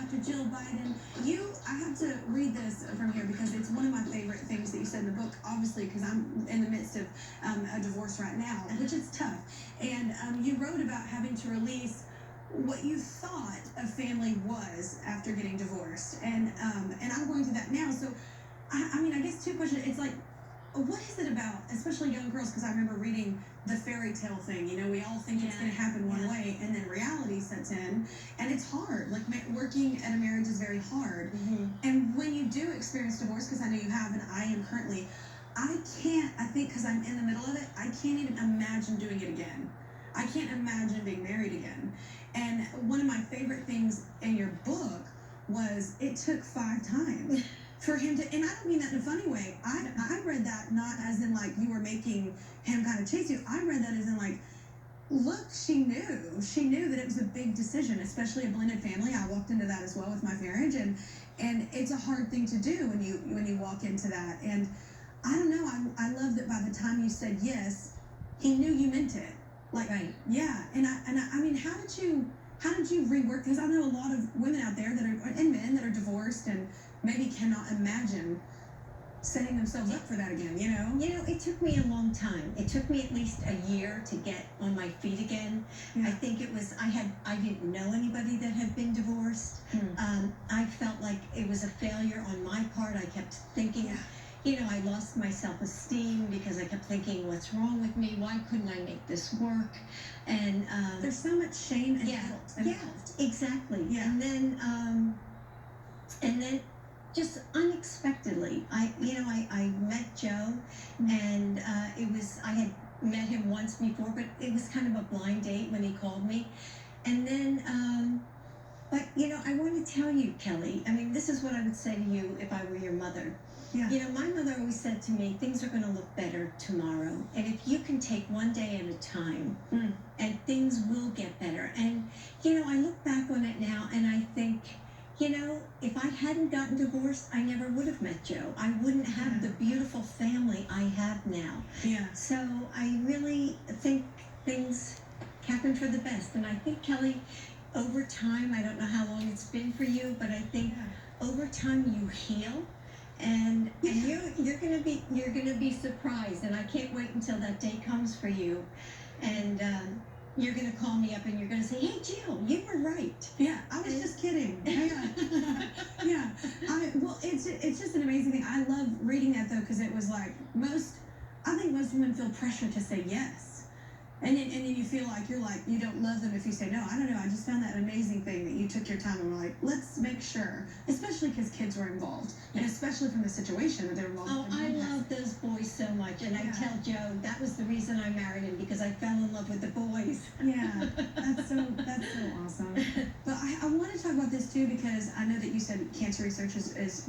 Dr. Jill Biden. I have to read this from here because it's one of my favorite things that you said in the book, obviously, because I'm in the midst of a divorce right now, which is tough. And you wrote about having to release what you thought a family was after getting divorced. And I'm going through that now. So, I guess two questions. It's like, what is it about, especially young girls? Because I remember reading the fairy tale thing. We all think it's going to happen one way, and then reality sets in, and it's hard. Like working at a marriage is very hard. And when you do experience divorce, because I know you have, and I am currently, I think because I'm in the middle of it, I can't even imagine doing it again. I can't imagine being married again. And one of my favorite things in your book was it took 5 times for him to, and I don't mean that in a funny way. I read that not as in like you were making him kind of chase you. I read that as in like, look, she knew that it was a big decision, especially a blended family. I walked into that as well with my marriage, and it's a hard thing to do when you walk into that. And I don't know. I love that by the time you said yes, he knew you meant it. Like, right. Yeah. And I mean, how did you rework? Because I know a lot of women out there and men that are divorced and maybe cannot imagine setting themselves up for that again, it took me a long time. It took me at least a year to get on my feet again. I think it was, I didn't know anybody that had been divorced. I felt like it was a failure on my part. I kept thinking, I lost my self-esteem because I kept thinking, what's wrong with me? Why couldn't I make this work? And there's so much shame and guilt involved. Exactly. And then just unexpectedly, I met Joe, and I had met him once before, but it was kind of a blind date when he called me. And then, but I want to tell you, Kelly, I mean, this is what I would say to you if I were your mother. My mother always said to me, things are going to look better tomorrow. And if you can take one day at a time, and things will get better. And, I look back on it now and I think, if I hadn't gotten divorced, I never would have met Joe. I wouldn't have the beautiful family I have now. So I really think things happen for the best. And I think, Kelly, over time, I don't know how long it's been for you, but I think over time you heal. And you're gonna be surprised, and I can't wait until that day comes for you, and you're gonna call me up and you're gonna say, "Hey, Jill, you were right." Yeah, I was just kidding. Well, it's just an amazing thing. I love reading that though, because it was like I think most women feel pressure to say yes. And then you feel like you don't love them if you say no. I don't know. I just found that an amazing thing that you took your time and were like, let's make sure, especially because kids were involved, and especially from the situation that they're involved. Oh, I love those boys so much, and I tell Joe that was the reason I married him, because I fell in love with the boys. Yeah, that's so awesome. But I want to talk about this too, because I know that you said cancer research is